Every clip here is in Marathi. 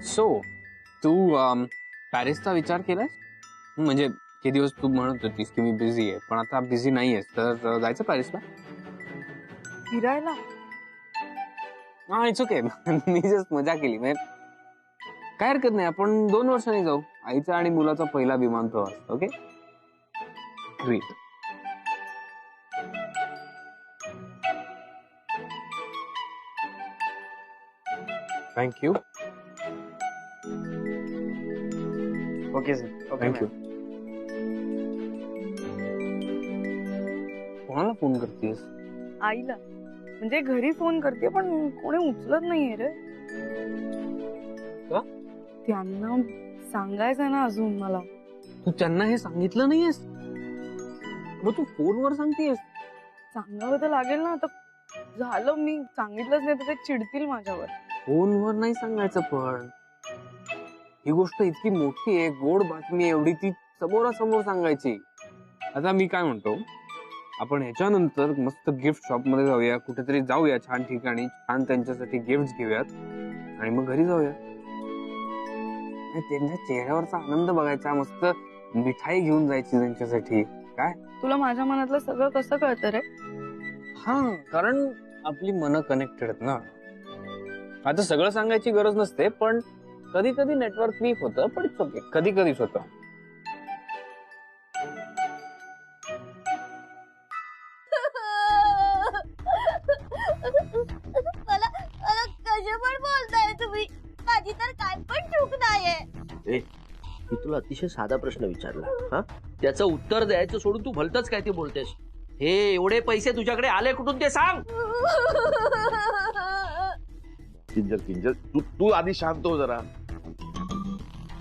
सो तू पॅरिसचा विचार केलास? म्हणजे किती दिवस तू म्हणत होतीस की मी बिझी आहे, पण आता बिझी नाहीयेस, तर जायचं पॅरिसला? फिरायला? हा, इट्स ओके. मी जस्ट मजा केली. म्हणजे काय हरकत नाही, आपण 2 वर्षांनी जाऊ. आईचा आणि मुलाचा पहिला विमान प्रवास. Okay, great. Thank you. Okay sir. Thank you. कोणाला फोन करतेस? आईला. म्हणजे घरी फोन करते पण कोणी उचलत नाहीये रे. का? त्यांना सांगायचं ना अजून मला. तू त्यांना हे सांगितलं नाहीयेस? मग तू फोनवर सांगतेस? सांगावं तर लागेल ना. आता झालं, मी सांगितलंच नाही तर ते चिडतील माझ्यावर. फोनवर नाही सांगायचं, पण ही गोष्ट इतकी मोठी आहे, गोड बातमी आहे, एवढी ती समोरासमोर सांगायची. आता मी काय म्हणतो, आपण ह्याच्यानंतर मस्त गिफ्ट शॉप मध्ये जाऊया, कुठेतरी जाऊया छान ठिकाणी, छान त्यांच्यासाठी गिफ्ट घेऊयात आणि मग घरी जाऊया. त्यांच्या चेहऱ्यावरचा आनंद बघायचा, मस्त मिठाई घेऊन जायची त्यांच्यासाठी. काय तुला माझ्या मनातलं सगळं कसं कळतं रे? हा, कारण आपली मनं कनेक्टेड आहेत ना. आता सगळं सांगायची गरज नसते, पण कधी कधी नेटवर्क वीक होतं, पण इट्स ओके, कधी कधीच होतं. मला मला कसे पण बोलताय तुम्ही, माझी तर काय पण चूक नाहीये. मी तुला अतिशय साधा प्रश्न विचारला, हा त्याचं उत्तर द्यायचं सोडून तू भलतच काय ते बोलतेस. हे एवढे पैसे तुझ्याकडे आले कुठून ते सांग. किंजल किंजल, तू आधी शांत हो जरा.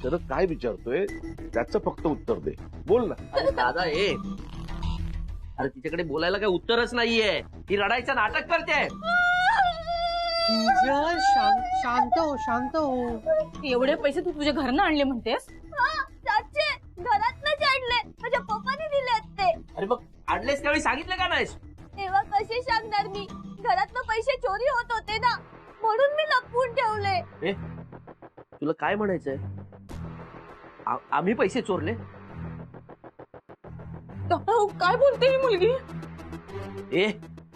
तर काय विचारतोय त्याचं फक्त उत्तर दे, बोल ना. अरे दादा, अरे तिच्याकडे बोलायला काय उत्तरच नाहीये, ती रडायचं नाटक करते. शांत हो, शांत हो. एवढे पैसे तू तुझ्या घरनं आणले म्हणतेस? साचे घरात आणले, माझ्या पप्पाने दिले ते. अरे मग आणलेस त्यावेळी सांगितलं का नाहीस? तेव्हा कसे सांगणार मी, घरातनं पैसे चोरी होत होते ना, म्हणून मी लपवून ठेवले. तुला काय म्हणायचंय? आम्ही पैसे चोरले? काय बोलते ही मुलगी?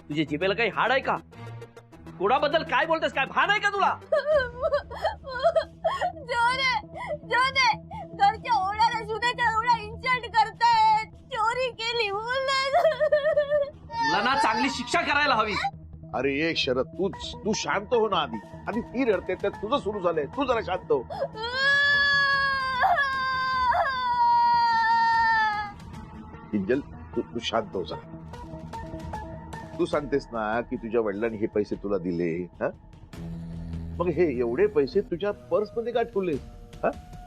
तुझ्या जिभेला काही हाड आहे का? कोणाबद्दल काय बोलतेस? काय भान आहे का तुला? जोने घरच्या ओढ्याला सुनेच्या एवढा इन्सल्ट करतायत, चोरी केली तुला ना चांगली शिक्षा करायला हवी. अरे एक शरद, तू शांत हो ना. आधी ती रडते, त्यात तुझं सुरू झालंय, तू जरा शांत हो. किंजल, तू शांत हो जरा. तू सांगतेस ना की तुझ्या वडिलांनी हे पैसे तुला दिले, मग हे एवढे पैसे तुझ्या पर्स मध्ये का ठेवले?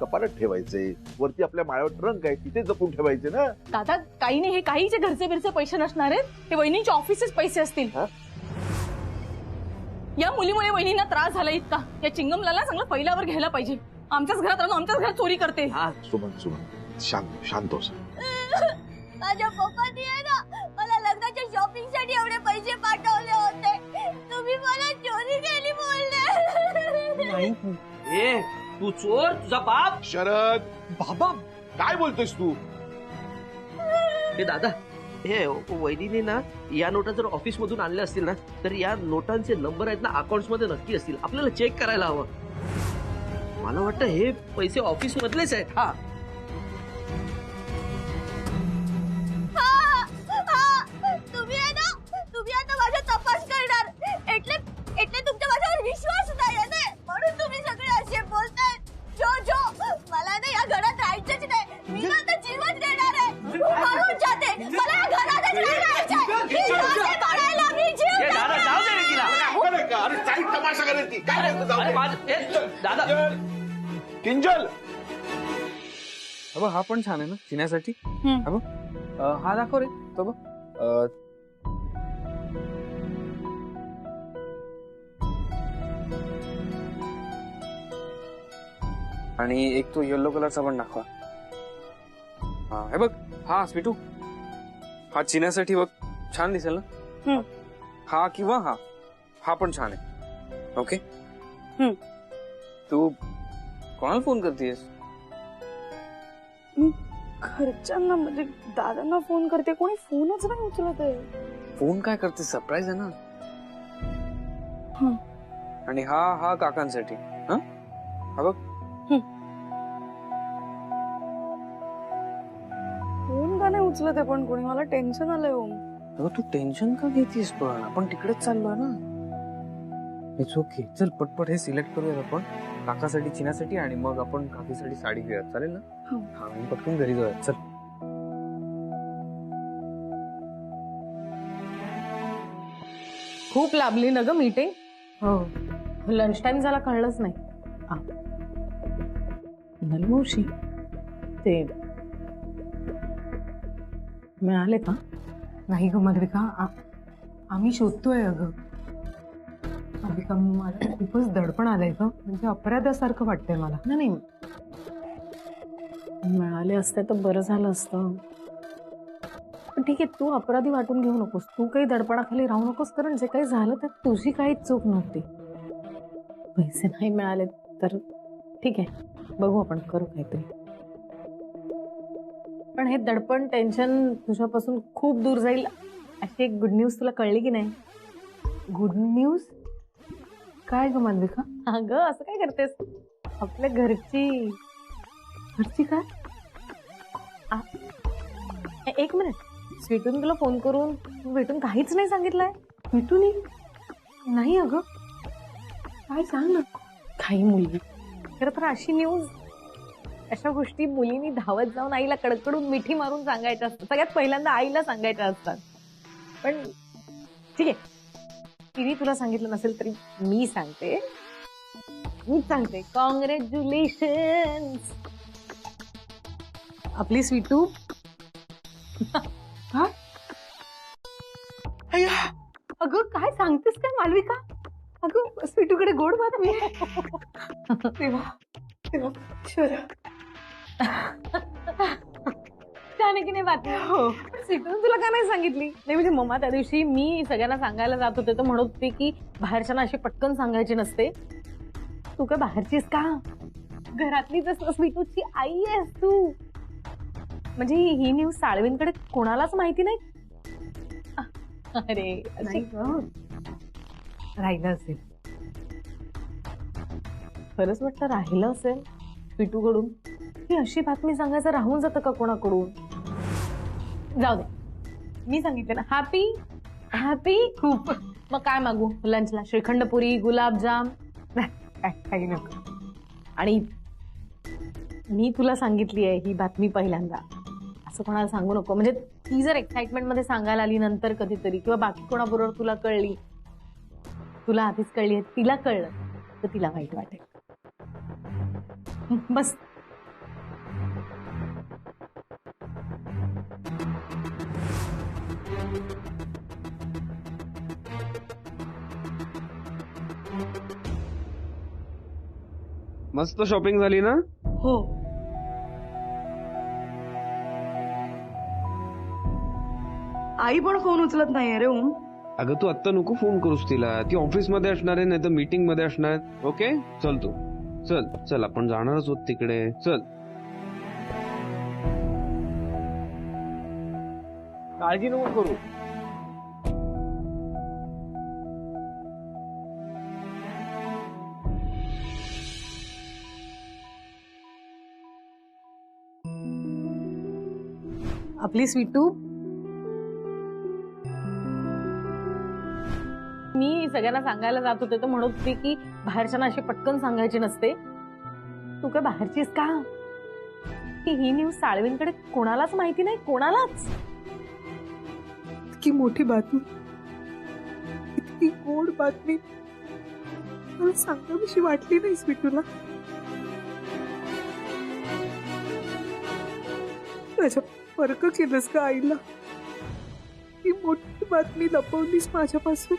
कपाटात ठेवायचे, वरती आपल्या माळ्यावर ट्रंक आहे तिथे जपून ठेवायचे ना. दादा, काही नाही, हे काहीचे घरचे बिरचे पैसे नसणार आहेत, हे वहिनीचे ऑफिसचे पैसे असतील. या मुलीमुळे वहिनींना त्रास झाला इतका, या चिंगमला चांगलं पहिल्यावर घ्यायला पाहिजे. आमच्याच घरात राहून आमच्याच घरात चोरी करते. सुमन शांत हो. माझ्या पप्पानी आहे ना मला लग्नाच्या शॉपिंग साठी एवढे पैसे पाठवले होते, तुम्ही मला चोरी केली बोलले. तू चोर, तुझा बाप. शरद, बाबा काय बोलतोयस तू? हे दादा, हे वहिनीने ना या नोटा जर ऑफिस मधून आणल्या असतील ना, तर या नोटांचे नंबर आहेत ना अकाउंट मध्ये नक्की असतील. आपल्याला चेक करायला हवं. मला वाटतं हे पैसे ऑफिस मधलेच आहेत. तुम्ही आता माझा तपास करणार, એટલે तुमचा माझ्यावर विश्वास नाही आहे ना, म्हणून तुम्ही सगळे असे बोलताय. जो मला ना या घरात राहायचंच नाही, मी ना आता जीवन देणार आहे, मरून जाते, मला या घरातच राहायचंय. मी जाते पडायला, मी जीव देते. दादा, जाऊ दे रे तिला. अरे काही तमाशा करायची काय? दादा, किंजल, हा पण छान आहे ना चिन्यासाठी. हा दाखव रे तो बघ. आणि एक तो येलो कलरचा पण दाखवा. हे बघ, हा स्वीटू, हा चिन्यासाठी बघ, छान दिसेल ना. हा किंवा हा पण छान आहे. ओके, तू कोणाला फोन करतेस? घरच्यांना म्हणजे दादांना फोन करते, कोणी फोनच नाही उचलत आहे. फोन काय करते? सरप्राईज आहे ना. हं. आणि हा काकांसाठी. हा बघ. फोन का नाही उचलत आहे पण कोणी? मला टेन्शन आलंय ओम. अगं तू टेन्शन का घेतीस? पण आपण तिकडेच चाललोय ना. It's okay. चल पटपट हे सिलेक्ट करूया आपण, काकासाठी, चिनासाठी, आणि मग आपण काकीसाठी साडी घेऊया. चालेल ना? हो. हा, आणि पटकन घरी जाऊया. चल. खूप लाभली ना ग मीटिंग. हो, लंच टाइम झाला कळलंच नाही. नलमोशी ते मिळाले का? नाही ग माधविका, आम्ही शोधतोय. अगं माधविका, मला खूपच दडपण आलंय ग. म्हणजे अपराधासारखं वाटतंय मला. नाही, मिळाले असते तर बरं झालं असतं. पण ठीक आहे, तू अपराधी वाटून घेऊ नकोस. तू काही दडपणाखाली राहू नकोस, कारण जे काही झालं त्यात तुझी काहीच चूक नव्हती. पैसे नाही मिळाले तर ठीक आहे, बघू आपण, करू काहीतरी. पण हे दडपण, टेन्शन तुझ्यापासून खूप दूर जाईल अशी एक गुड न्यूज तुला कळली की नाही? Good news? काय ग माधविका? अगं असं काय करतेस? आपल्या घरची काय? एक मिनिट, स्वीटून तुला फोन करून भेटून काहीच नाही सांगितलंय? स्वीटूनी नाही. अगं काय, सांग ना. काही मुलगी, खरं तर अशी न्यूज, अशा गोष्टी मुलींनी धावत जाऊन आईला कडकडून मिठी मारून सांगायच्या असतात. सगळ्यात पहिल्यांदा आईला सांगायच्या असतात. पण ठीक आहे, तिने तुला सांगितलं नसेल तरी मी सांगते. कॉंग्रॅच्युलेशन आपली स्वीटू. अगं काय सांगतेस काय मालविका? अगं स्वीटूकडे गोड बातमी. त्याने की नाही बातमी? हो. स्वीटून तुला का नाही सांगितली? नाही म्हणजे मम्मा त्या दिवशी मी सगळ्यांना सांगायला जात होते तर म्हणत होते की बाहेरच्यांना अशी पटकन सांगायची नसते. तू काय बाहेरचीस का? घरातलीच स्वीटूची आई आहेस तू. म्हणजे ही न्यूज साळवींकडे कोणालाच माहिती नाही? अरे राहिलं असेल. खरंच वाटतं राहिलं असेल स्वीटूकडून. ही अशी बातमी सांगायचं राहून जातं का कोणाकडून? जाऊ दे, मी सांगितलं ना. हॅपी खूप. मग काय मागू लंचला? श्रीखंड पुरी, गुलाबजाम? काही नको. आणि मी तुला सांगितली आहे ही बातमी पहिल्यांदा, असं कोणाला सांगू नको. म्हणजे ती जर एक्साइटमेंट मध्ये सांगायला आली नंतर कधीतरी, किंवा बाकी कोणाबरोबर तुला कळली, तुला आधीच कळली आहे, तिला कळलं तर तिला वाईट वाटेल. बस. मस्त शॉपिंग झाली ना? हो. आई पण फोन उचलत नाहीये रे ओम. अगं तू आत्ता नको फोन करूस तिला. ती ऑफिस मध्ये असणार आहे, नाही तर मीटिंग मध्ये असणार आहे. ओके, चल तू. चल आपण जाणारच होत तिकडे. चल, काळजी नको करू. आपली स्वीटू. मी सगळ्यांना सांगायला जात होते तर म्हणत होते की बाहेरच्यांना अशी पटकन सांगायची नसते. तू काय बाहेरचीस का? ही न्यूज साळवींकडे कोणालाच माहिती नाही, कोणालाच. इतकी मोठी बातमी, इतकी गोड बातमी मला सांगावीशी वाटली नाही स्वीटूला. माझ्या फरक केलंस का आईला? ही मोठी बातमी लपवलीस माझ्यापासून.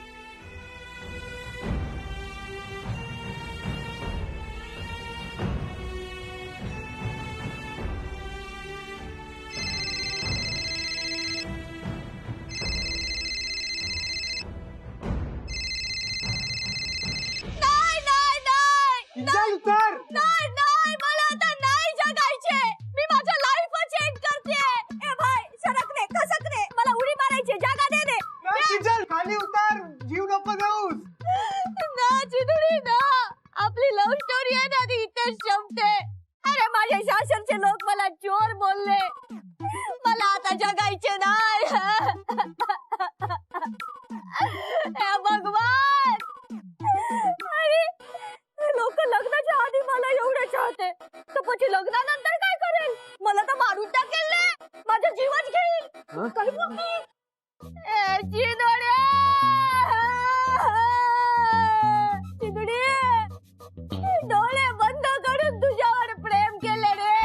नाही. मर्यादा इथेच संपते. अरे माझे सासरचे लोक मला चोर बोलले. मला आता जगायचे नाही. हे भगवान. अरे लोक लग्नाच्या आधी मला एवढे चाहते, तर પછી लग्नानंतर काय करेल? मला तर मारून टाकेल ना. माझा जीवच घेईल. काय बोलते? ए चिंदोडे, चिंदोडी, डोळे बंद करून तुझ्यावर प्रेम केले रे.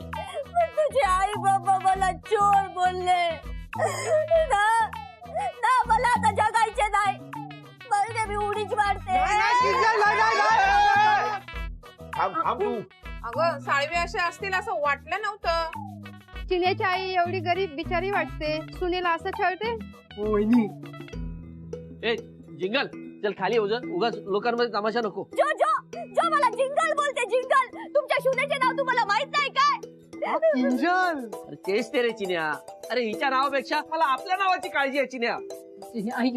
पण तुझे आई बाबा मला चोर बोलले ना. ना मला आता जगायचे नाही. बरं मी उडीच मारते. थांब तू. अगं साळवे असे असतील असं वाटलं नव्हतं. चिन्याची आई एवढी गरीब बिचारी वाटते, सुनीला असं छळते. ए जिंगल चल खाली हो जा, उगाच लोकांमध्ये तमाशा नको. जो जो जो मला जिंगल बोलते, जिंगल. तुमच्या शुनेचे नाव तुम्हाला माहित नाही काय? अरे तेच ते रे चिन्या. अरे हिच्या नावापेक्षा मला आपल्या नावाची काळजी आहे चिन्या. आई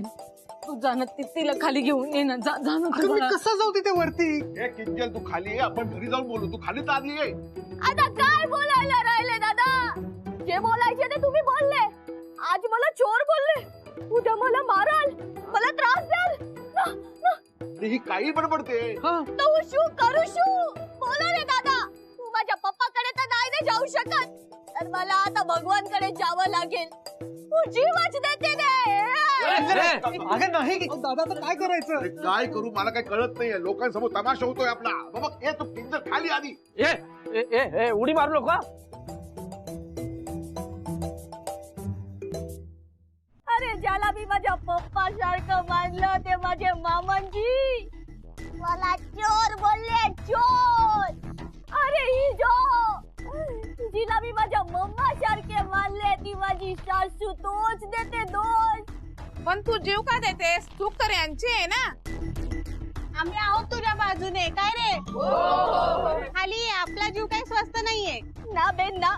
तू जाणं तिला खाली घेऊन ये ना. जा ना तू बाळा. कसं जाऊ तिथे वरती? ए किंजल, तू खाली ये, आपण घरी जाऊन बोलू. तू खाली तर आली ये. आता काय बोलायला राहिले दादा? जे बोलायचे ते तुम्ही बोलले. आज मला चोर बोलले, उद्या मला माराल, मला त्रास द्याल. ना, ना. अरे ही काही बडबडते. तो शू करू शू. बोला रे दादा. तू माझ्या पप्पाकडे तर नाही ना जाऊ शकत, तर मला आता भगवानकडे जावं लागेल. तू जीवच देते रे. अगं नाही दादा, तर काय करायचं? अरे काय करू मला काही कळत नाहीये. लोकांसमोर तमाशा होतोय आपला. बाबा ए तू किंजल खाली आली. ए ए ए ए, उडी मारू नका. अरे ज्याला मी माझ्या पप्पा सारखं मानलं ते माझे मामांजी मला चोर बोलले, चोर. अरे ही जो जिला मी माझ्या मम्मा सारखे मानले ती माझी सासू तोच देते दोष. पण तू जीव का देतेस? चूक तर यांची आहे ना. आम्ही आहोत तुझ्या बाजूने. काय रे खाली आपला जीव काही स्वस्त नाहीये. ना बेन ना.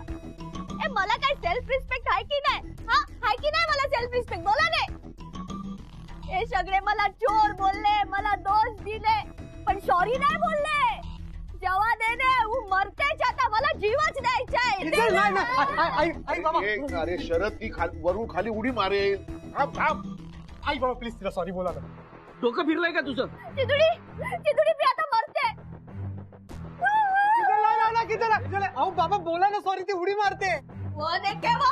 ए मला काय सेल्फ रिस्पेक्ट आहे की नाही? हा आहे की नाही मला सेल्फ रिस्पेक्ट? बोला ने. हे सगळे मला चोर बोलले, मला दोष दिले, पण सॉरी नाही बोलले. जेव्हा देने वो मरतेच. आता मला जीवच द्यायचा आहे. आई बाबा, ए, अरे शरद ती वरून खाली उडी मारेल. थांब थांब. आई बाबा प्लीज तिला सॉरी बोला ना. डोकं फिरलंय का तुझं? चिदुडी, चिदुडी मी आता मरते. अहो बाबा बोला ना सॉरी, ती उडी मारते. वो देखे वो.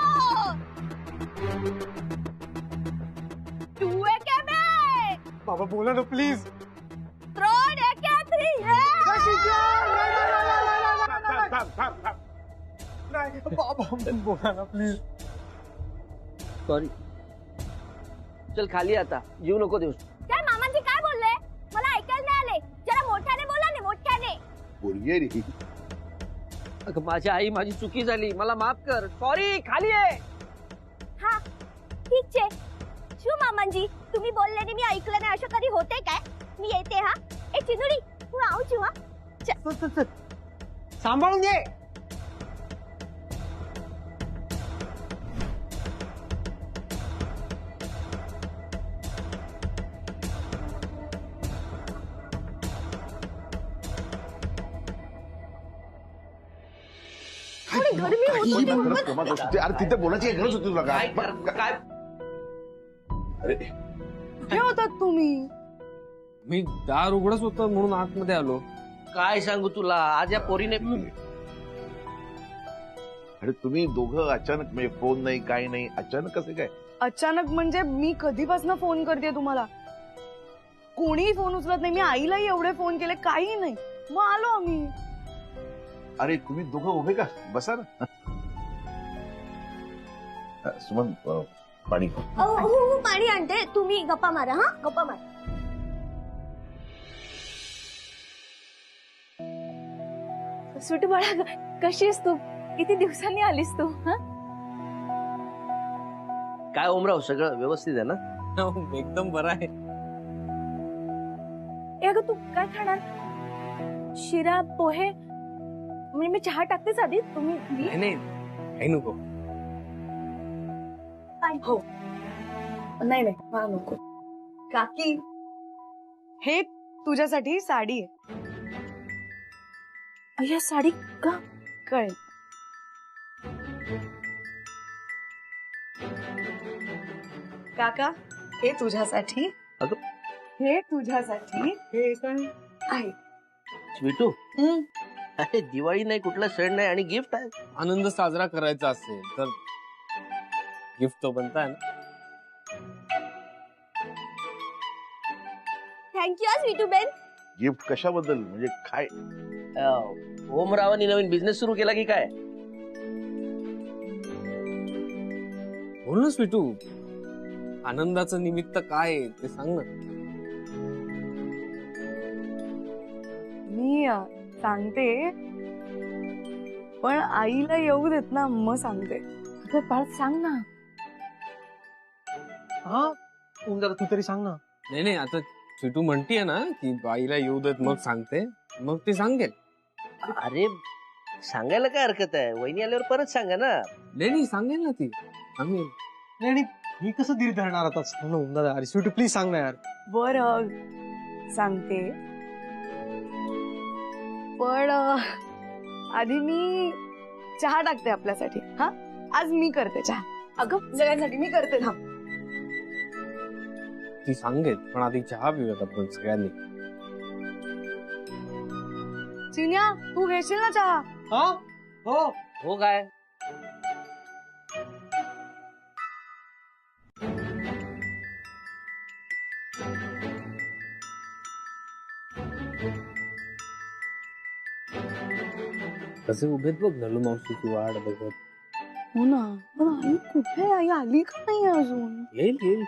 तू है क्या मैं? बाबा बोला ना प्लीज. त्रोड है क्या थ्री? थांब थांब थांब. नाही बाबा बोला ना प्लीज. सॉरी. चल खाली आता, जीव नको देऊस. काय मामाजी काय बोलले? मला ऐकायला नाही आले. जरा मोठ्याने बोला ने, मोठ्याने. बोलिये रे. अगं माझी आई, माझी चुकी झाली, मला माफ कर. सॉरी. खाली आहे. हा ठीक आहे. शू मामांजी, तुम्ही बोलल्याने मी ऐकलं नाही असं कधी होते काय? मी येते हा. ए चिनुडी तू आऊची हा. सांभाळून घे. अरे तिथे बोलायची गरज होती तुला काय का? काय अरे कुठे होतात तुम्ही? मी दार उघडच होतं म्हणून आतमध्ये आलो. काय सांगू तुला, आज या पोरीने अरे तुम्ही दोघं अचानक म्हणजे फोन नाही काही नाही, अचानक कसे काय? अचानक म्हणजे मी कधीपासून फोन करते तुम्हाला, कोणीही फोन उचलत नाही. मी आईलाही एवढे फोन केले, काही नाही. मग आलो आम्ही. अरे तुम्ही दोघं उभे का? बसा ना. सुमन पाणी. हो पाणी आणते. तुम्ही गप्पा मारा. हा गप्पा मारा. सुटू बाळा, कशी आहेस तू? किती दिवसांनी आलीस तू? हा काय ओमराव, सगळं व्यवस्थित आहे ना? एकदम बरं आहे. ए अगं तू काय खाणार? शिरा, पोहे? म्हणजे मी चहा टाकतेच आधी. तुम्ही नाही नाही काही नको. हो नाही नाही मला नको. काकी, हे तुझ्यासाठी साडी आहे. अय्या साडी का कळेल. काका हे तुझ्यासाठी. अगं. हे तुझ्यासाठी. हे काय आहे. स्वीटू अरे दिवाळी नाही, कुठला सण नाही आणि गिफ्ट आहे. आनंद साजरा करायचा असेल तर गिफ्ट तो बनताय ना. थँक्यू स्वीटू बेन. गिफ्ट कशाबद्दल म्हणजे काय? ओमरावांनी नवीन बिझनेस सुरू केला की काय? बोल ना स्वीटू, आनंदाचं निमित्त काय आहे ते सांग ना. मी सांगते पण आईला येऊ देत ना, मग सांगते. अगं बाळ सांग ना. हा तू जरा तू तरी सांग ना. नाही आता स्वीटू म्हणतीये ना की बाईला येऊ देत मग सांगते, मग ती सांगेल. अरे सांगायला काय हरकत आहे, वहिनी आल्यावर परत सांगा ना. नाही सांगेल ना ती, सांगेल. नाही मी कसं धीर धरणार आता? दादा अरे स्वीटू प्लीज सांग ना यार. बर सांगते पण आधी मी चहा टाकते आपल्यासाठी. हा आज मी करते चहा. अगं सगळ्यांसाठी मी करते ना. ती सांगेल पण आधी चहा पिऊयात आपण सगळ्यांनी. चिन्या तू घेशील ना चहा? हा हो हो काय? कसे उभेत बघ नलू मावशीची वाट बघत. हो ना, पण आई कुठे आहे? आई आली का नाही अजून? येईल.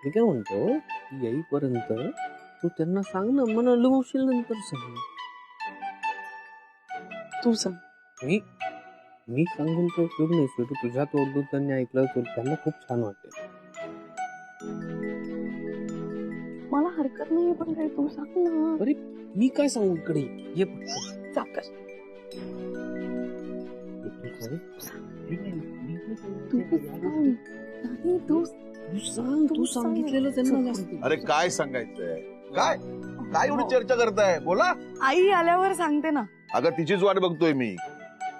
मी काय म्हणतो, ती येईपर्यंत तू त्यांना सांग ना, मग नलू मावशीला नंतर सांग. तू सांग. मी सांगून तो उपयोग नाही स्वीटू. तुझ्या तोंडून त्यांनी ऐकलं तर त्यांना खूप छान वाटेल. मला हरकत नाही पण काय तू सांग ना. अरे मी काय सांगू, इकडे ये पटकन. साखर तू सांगितलेलं त्यांना. अरे काय सांगायचंय? काय काय एवढी चर्चा करताय? बोला. आई आल्यावर सांगते ना. अगं तिचीच वाट बघतोय मी.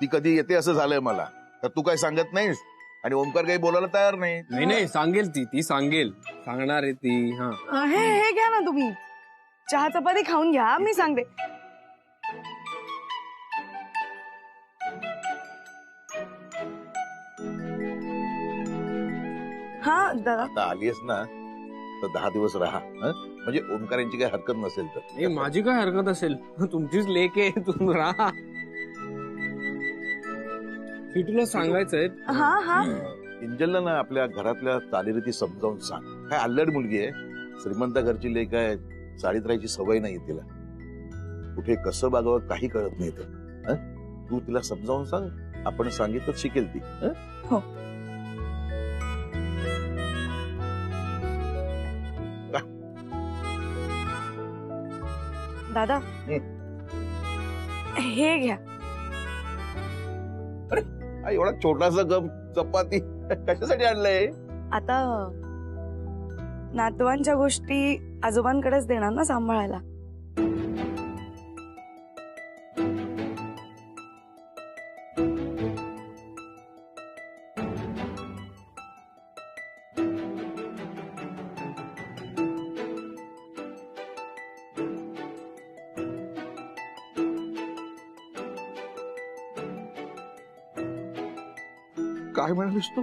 ती कधी येते असं झालंय मला. तर तू काय सांगत नाहीस आणि ओमकार काही बोलायला तयार नाही. नाही सांगेल ती सांगेल. सांगणार आहे ती. हा हे घ्या ना तुम्ही, चहा चपाती खाऊन घ्या, मी सांगते. हा दादा आता आलीस ना तर 10 दिवस राहा. म्हणजे ओमकार यांची काही हरकत नसेल तर. माझी काय हरकत असेल, तुमचीच लेक आहे, तुम्ही राहा. स्वीटूला सांगायचंय. हा इंजलला ना आपल्या घरातल्या चालीरीती समजावून सांग. काय अल्लड मुलगी आहे, श्रीमंत घरची लेक आहे, चाळीत राहायची सवय नाही तिला. कुठे कसं बागावं काही कळत नाही तर. तू तिला समजावून सांग, आपण सांगितलं शिकेल ती. हो. दादा हे घ्या. एवढा छोटासा कप चपाती कशासाठी आणलंय? आता नातवांच्या गोष्टी आजोबांकडेच देणार ना सांभाळायला. काय म्हणालीस तू?